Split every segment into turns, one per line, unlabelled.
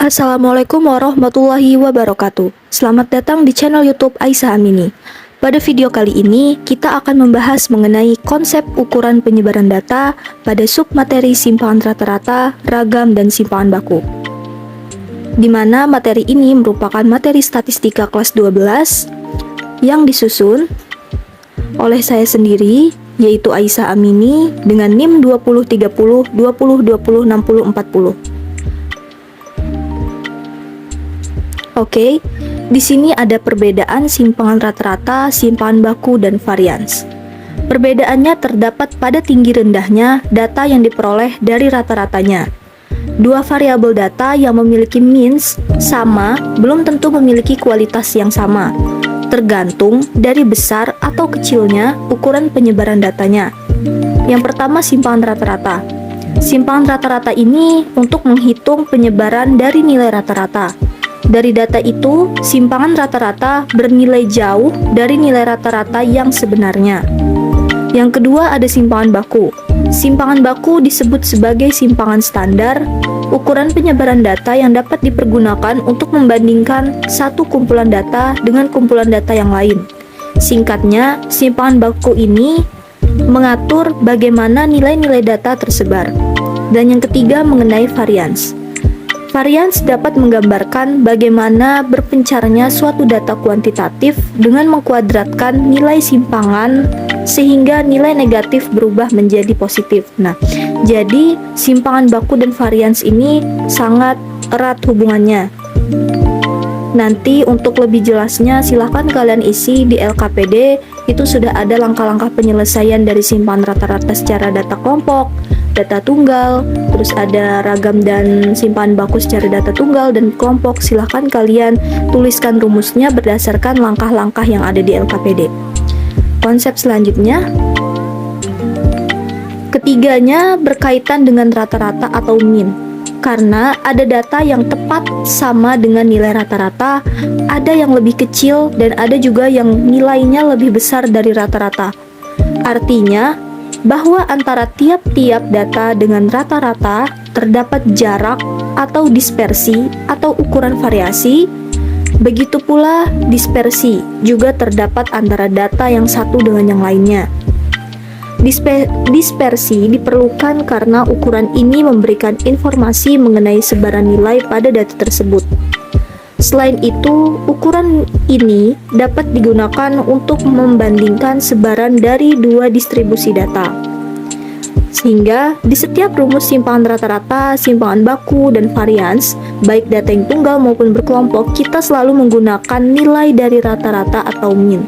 Assalamualaikum warahmatullahi wabarakatuh. Selamat datang di channel YouTube Aisyah Amini. Pada video kali ini, kita akan membahas mengenai konsep ukuran penyebaran data pada submateri simpangan rata-rata, ragam, dan simpangan baku. Di mana materi ini merupakan materi statistika kelas 12 yang disusun oleh saya sendiri, yaitu Aisyah Amini dengan NIM 2030 20 20 60 40. Oke, di sini ada perbedaan simpangan rata-rata, simpangan baku, dan varians. Perbedaannya terdapat pada tinggi rendahnya data yang diperoleh dari rata-ratanya. Dua variabel data yang memiliki means sama belum tentu memiliki kualitas yang sama, tergantung dari besar atau kecilnya ukuran penyebaran datanya. Yang pertama, simpangan rata-rata. Simpangan rata-rata ini untuk menghitung penyebaran dari nilai rata-rata. Dari data itu, simpangan rata-rata bernilai jauh dari nilai rata-rata yang sebenarnya. Yang kedua ada simpangan baku. Simpangan baku disebut sebagai simpangan standar, ukuran penyebaran data yang dapat dipergunakan untuk membandingkan satu kumpulan data dengan kumpulan data yang lain. Singkatnya, simpangan baku ini mengatur bagaimana nilai-nilai data tersebar. Dan yang ketiga mengenai varians. Varians dapat menggambarkan bagaimana berpencarnya suatu data kuantitatif dengan mengkuadratkan nilai simpangan sehingga nilai negatif berubah menjadi positif. Nah, jadi simpangan baku dan varians ini sangat erat hubungannya. Nanti untuk lebih jelasnya silahkan kalian isi di LKPD, itu sudah ada langkah-langkah penyelesaian dari simpangan rata-rata secara data kelompok, data tunggal, terus ada ragam dan simpangan baku secara data tunggal dan kelompok. Silahkan kalian tuliskan rumusnya berdasarkan langkah-langkah yang ada di LKPD. Konsep selanjutnya, ketiganya berkaitan dengan rata-rata atau mean. Karena ada data yang tepat sama dengan nilai rata-rata, ada yang lebih kecil, dan ada juga yang nilainya lebih besar dari rata-rata. Artinya, bahwa antara tiap-tiap data dengan rata-rata terdapat jarak atau dispersi atau ukuran variasi. Begitu pula dispersi juga terdapat antara data yang satu dengan yang lainnya. Dispersi diperlukan karena ukuran ini memberikan informasi mengenai sebaran nilai pada data tersebut. Selain itu, ukuran ini dapat digunakan untuk membandingkan sebaran dari dua distribusi data. Sehingga di setiap rumus simpangan rata-rata, simpangan baku, dan varians, baik data yang tunggal maupun berkelompok, kita selalu menggunakan nilai dari rata-rata atau mean.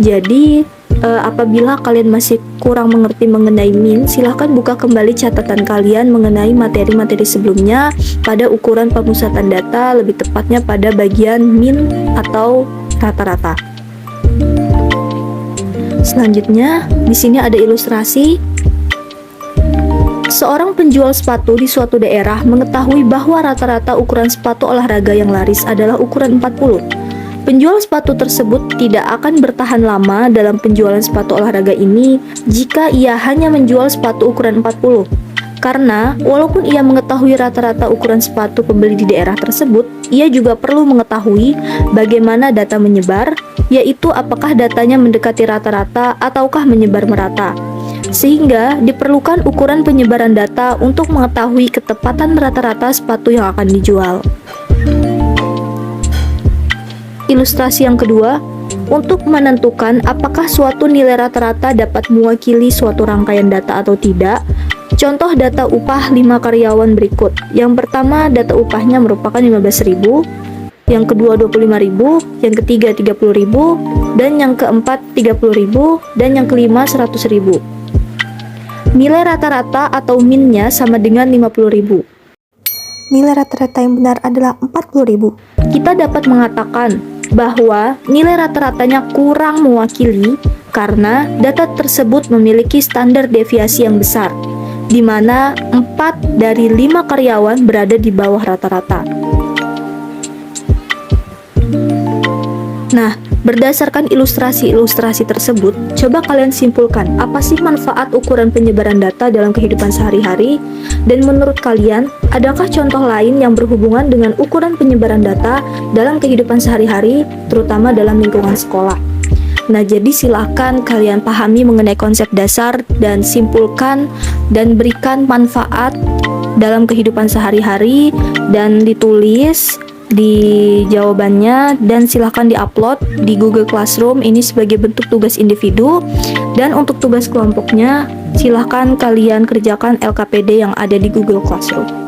Jadi, apabila kalian masih kurang mengerti mengenai mean, silahkan buka kembali catatan kalian mengenai materi-materi sebelumnya pada ukuran pemusatan data, lebih tepatnya pada bagian mean atau rata-rata. Selanjutnya, di sini ada ilustrasi. Seorang penjual sepatu di suatu daerah mengetahui bahwa rata-rata ukuran sepatu olahraga yang laris adalah ukuran 40. Penjual sepatu tersebut tidak akan bertahan lama dalam penjualan sepatu olahraga ini jika ia hanya menjual sepatu ukuran 40. Karena walaupun ia mengetahui rata-rata ukuran sepatu pembeli di daerah tersebut, ia juga perlu mengetahui bagaimana data menyebar, yaitu apakah datanya mendekati rata-rata ataukah menyebar merata. Sehingga diperlukan ukuran penyebaran data untuk mengetahui ketepatan rata-rata sepatu yang akan dijual. Ilustrasi yang kedua, untuk menentukan apakah suatu nilai rata-rata dapat mewakili suatu rangkaian data atau tidak, contoh data upah 5 karyawan berikut. Yang pertama, data upahnya merupakan 15.000, yang kedua 25.000, yang ketiga 30.000, dan yang keempat 30.000, dan yang kelima 100.000. Nilai rata-rata atau mean-nya sama dengan 50.000. Nilai rata-rata yang benar adalah 40.000. Kita dapat mengatakan bahwa nilai rata-ratanya kurang mewakili karena data tersebut memiliki standar deviasi yang besar, di mana 4 dari 5 karyawan berada di bawah rata-rata. Nah, Berdasarkan ilustrasi-ilustrasi tersebut, coba kalian simpulkan apa sih manfaat ukuran penyebaran data dalam kehidupan sehari-hari, dan menurut kalian, adakah contoh lain yang berhubungan dengan ukuran penyebaran data dalam kehidupan sehari-hari, terutama dalam lingkungan sekolah? Nah, jadi silakan kalian pahami mengenai konsep dasar dan simpulkan dan berikan manfaat dalam kehidupan sehari-hari dan ditulis di jawabannya, dan silahkan diupload di Google Classroom ini sebagai bentuk tugas individu, dan untuk tugas kelompoknya silahkan kalian kerjakan LKPD yang ada di Google Classroom.